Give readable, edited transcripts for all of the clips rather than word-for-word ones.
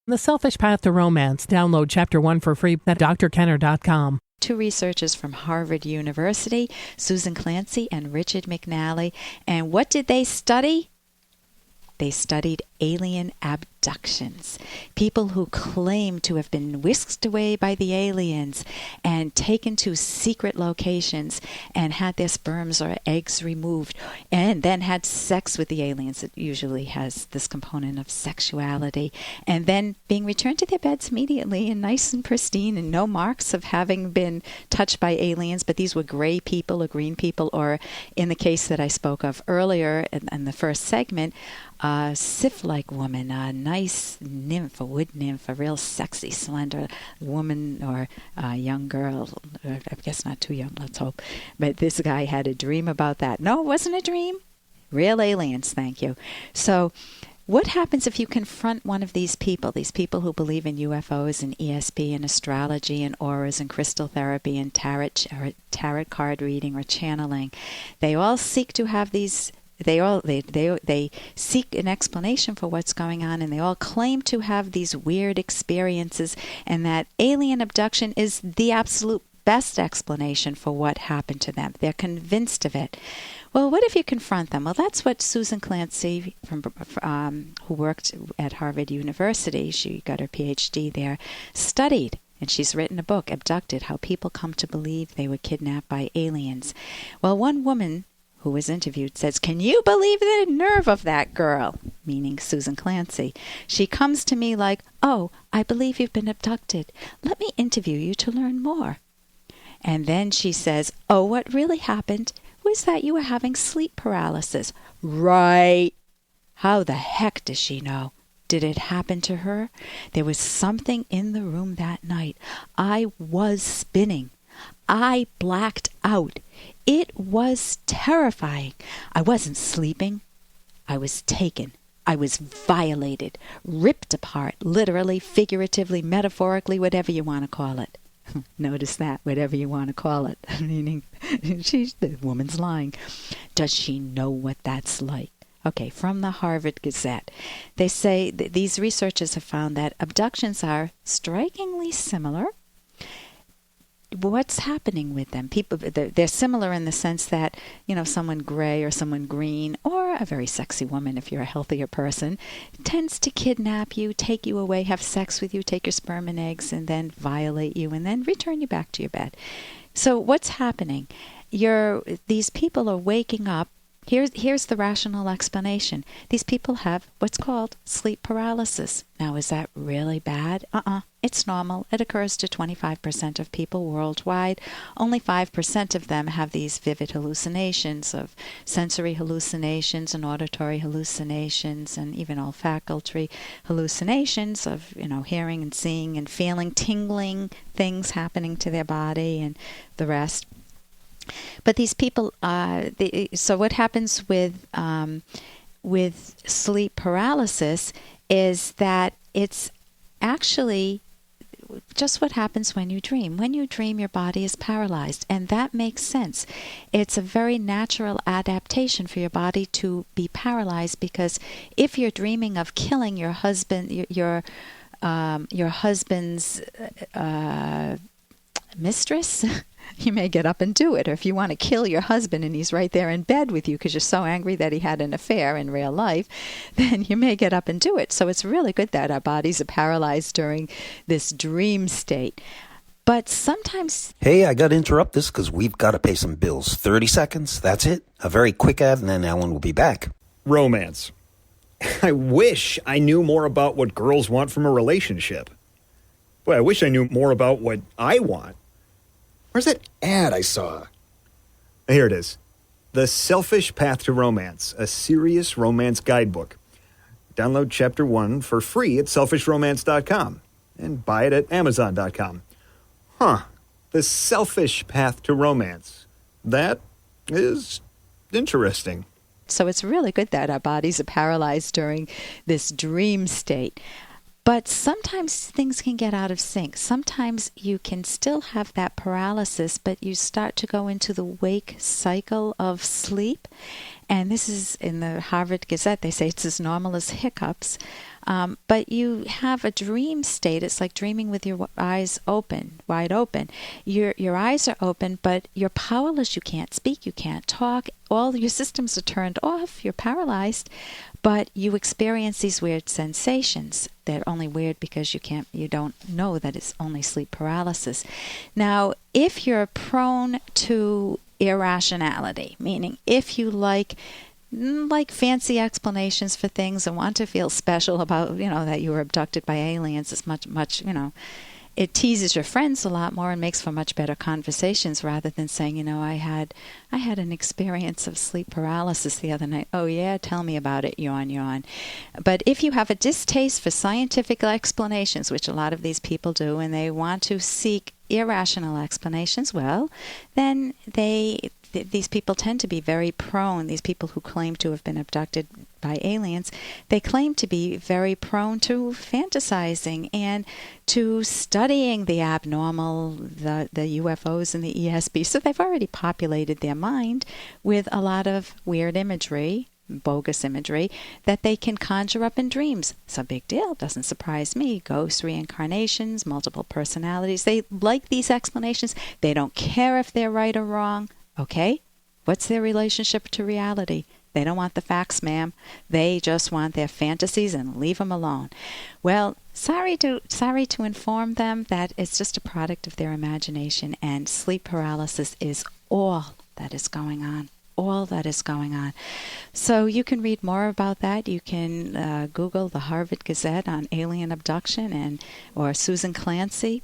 The Selfish Path to Romance. Download Chapter 1 for free at drkenner.com. Two researchers from Harvard University, Susan Clancy and Richard McNally. And what did they study? They studied alien abductions. People who claim to have been whisked away by the aliens and taken to secret locations and had their sperms or eggs removed and then had sex with the aliens. It usually has this component of sexuality. And then being returned to their beds immediately and nice and pristine and no marks of having been touched by aliens. But these were gray people or green people, or in the case that I spoke of earlier in the first segment, a sylph-like woman, a nice nymph, a wood nymph, a real sexy, slender woman or a young girl. I guess not too young, let's hope. But this guy had a dream about that. No, it wasn't a dream. Real aliens, thank you. So what happens if you confront one of these people who believe in UFOs and ESP and astrology and auras and crystal therapy and tarot card reading or channeling? They all seek to have these. They seek an explanation for what's going on, and they all claim to have these weird experiences, and that alien abduction is the absolute best explanation for what happened to them. They're convinced of it. Well, what if you confront them? Well, that's what Susan Clancy, who worked at Harvard University, she got her PhD there, studied. And she's written a book, Abducted, How People Come to Believe They Were Kidnapped by Aliens. Well, one woman who was interviewed says, "Can you believe the nerve of that girl?" Meaning Susan Clancy. "She comes to me like, 'Oh, I believe you've been abducted. Let me interview you to learn more.' And then she says, 'Oh, what really happened was that you were having sleep paralysis.'" Right. How the heck does she know? Did it happen to her? There was something in the room that night. I was spinning. I blacked out. It was terrifying. I wasn't sleeping. I was taken. I was violated, ripped apart, literally, figuratively, metaphorically, whatever you want to call it. Notice that, whatever you want to call it. Meaning, the woman's lying. Does she know what that's like? Okay, from the Harvard Gazette. They say these researchers have found that abductions are strikingly similar. What's happening with them? People, they're similar in the sense that, someone gray or someone green, or a very sexy woman, if you're a healthier person, tends to kidnap you, take you away, have sex with you, take your sperm and eggs, and then violate you, and then return you back to your bed. So what's happening? These people are waking up. Here's the rational explanation. These people have what's called sleep paralysis. Now, is that really bad? It's normal. It occurs to 25% of people worldwide. Only 5% of them have these vivid hallucinations of sensory hallucinations and auditory hallucinations and even olfactory hallucinations of, hearing and seeing and feeling tingling things happening to their body and the rest. But these people, so what happens with sleep paralysis is that it's actually just what happens when you dream. When you dream, your body is paralyzed, and that makes sense. It's a very natural adaptation for your body to be paralyzed, because if you're dreaming of killing your husband, your husband's mistress, you may get up and do it. Or if you want to kill your husband and he's right there in bed with you because you're so angry that he had an affair in real life, then you may get up and do it. So it's really good that our bodies are paralyzed during this dream state. But sometimes... Hey, I got to interrupt this because we've got to pay some bills. 30 seconds, that's it. A very quick ad, and then Ellen will be back. Romance. I wish I knew more about what girls want from a relationship. Boy, I wish I knew more about what I want. Where's that ad I saw? Here it is. The Selfish Path to Romance, a serious romance guidebook. Download Chapter 1 for free at selfishromance.com and buy it at amazon.com. The Selfish Path to Romance. That is interesting. So it's really good that our bodies are paralyzed during this dream state. But sometimes things can get out of sync. Sometimes you can still have that paralysis, but you start to go into the wake cycle of sleep. And this is in the Harvard Gazette. They say it's as normal as hiccups. But you have a dream state. It's like dreaming with your eyes open, wide open. Your eyes are open, but you're powerless. You can't speak. You can't talk. All your systems are turned off. You're paralyzed, but you experience these weird sensations. They're only weird because you don't know that it's only sleep paralysis. Now, if you're prone to irrationality, meaning if you like fancy explanations for things and want to feel special about, that you were abducted by aliens, it's much, it teases your friends a lot more and makes for much better conversations rather than saying, I had an experience of sleep paralysis the other night. Oh yeah, tell me about it. Yawn. But if you have a distaste for scientific explanations, which a lot of these people do, and they want to seek irrational explanations, well, then these people tend to be very prone, these people who claim to have been abducted by aliens, they claim to be very prone to fantasizing and to studying the abnormal, the UFOs and the ESP. So they've already populated their mind with a lot of weird imagery, bogus imagery, that they can conjure up in dreams. It's a big deal. Doesn't surprise me. Ghosts, reincarnations, multiple personalities. They like these explanations. They don't care if they're right or wrong. Okay? What's their relationship to reality? They don't want the facts, ma'am. They just want their fantasies and leave them alone. Well, sorry to inform them that it's just a product of their imagination, and sleep paralysis is all that is going on. All that is going on. So you can read more about that. You can Google the Harvard Gazette on alien abduction or Susan Clancy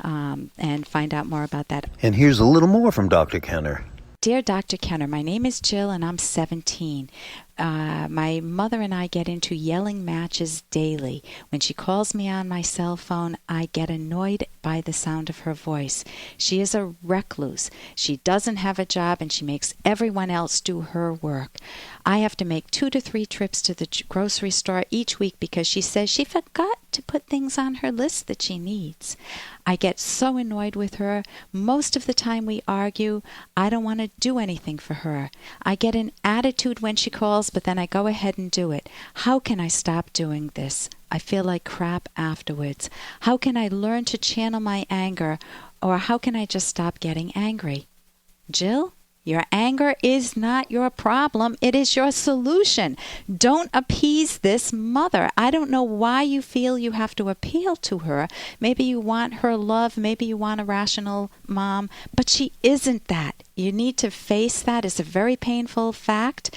and find out more about that. And here's a little more from Dr. Kenner. Dear Dr. Kenner, my name is Jill and I'm 17. My mother and I get into yelling matches daily. When she calls me on my cell phone, I get annoyed by the sound of her voice. She is a recluse. She doesn't have a job and she makes everyone else do her work. I have to make 2 to 3 trips to the grocery store each week because she says she forgot to put things on her list that she needs. I get so annoyed with her. Most of the time we argue. I don't want to do anything for her. I get an attitude when she calls, but then I go ahead and do it. How can I stop doing this? I feel like crap afterwards. How can I learn to channel my anger, or how can I just stop getting angry? Jill? Your anger is not your problem. It is your solution. Don't appease this mother. I don't know why you feel you have to appeal to her. Maybe you want her love. Maybe you want a rational mom. But she isn't that. You need to face that. It's a very painful fact.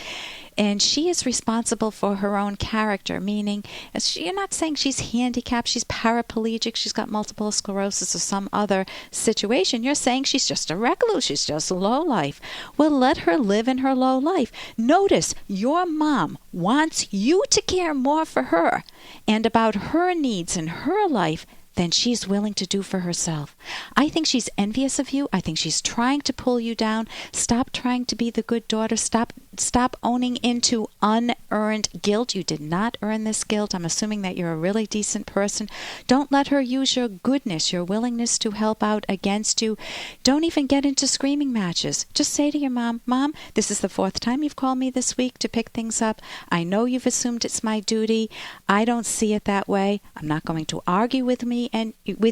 And she is responsible for her own character, meaning you're not saying she's handicapped, she's paraplegic, she's got multiple sclerosis or some other situation. You're saying she's just a recluse, she's just a low life. Well, let her live in her low life. Notice your mom wants you to care more for her and about her needs in her life than she's willing to do for herself. I think she's envious of you. I think she's trying to pull you down. Stop trying to be the good daughter. Stop owning into unearned guilt. You did not earn this guilt. I'm assuming that you're a really decent person. Don't let her use your goodness, your willingness to help out against you. Don't even get into screaming matches. Just say to your mom, Mom, this is the 4th time you've called me this week to pick things up. I know you've assumed it's my duty. I don't see it that way. I'm not going to argue with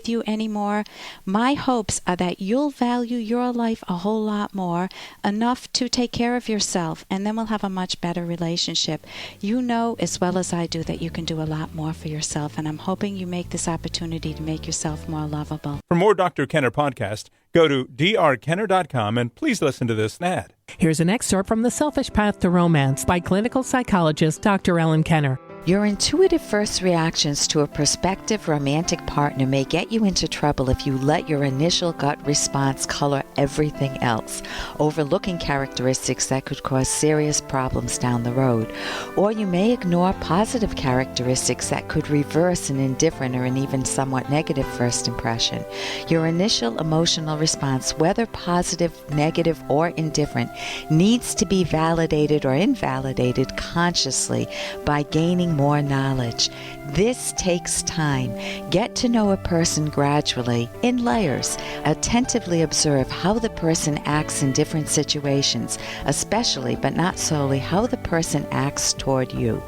you anymore. My hopes are that you'll value your life a whole lot more, enough to take care of yourself, and then we'll have a much better relationship. You know as well as I do that you can do a lot more for yourself, and I'm hoping you make this opportunity to make yourself more lovable. For more Dr. Kenner podcast, go to drkenner.com and please listen to this ad. Here's an excerpt from The Selfish Path to Romance by clinical psychologist Dr. Ellen Kenner. Your intuitive first reactions to a prospective romantic partner may get you into trouble if you let your initial gut response color everything else, overlooking characteristics that could cause serious problems down the road. Or you may ignore positive characteristics that could reverse an indifferent or an even somewhat negative first impression. Your initial emotional response, whether positive, negative, or indifferent, needs to be validated or invalidated consciously by gaining gaining more knowledge. This takes time. Get to know a person gradually, in layers. Attentively observe how the person acts in different situations, especially but not solely how the person acts toward you.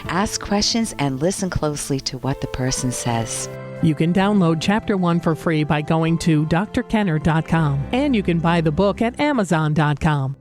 Ask questions and listen closely to what the person says. You can download Chapter 1 for free by going to drkenner.com, and you can buy the book at amazon.com.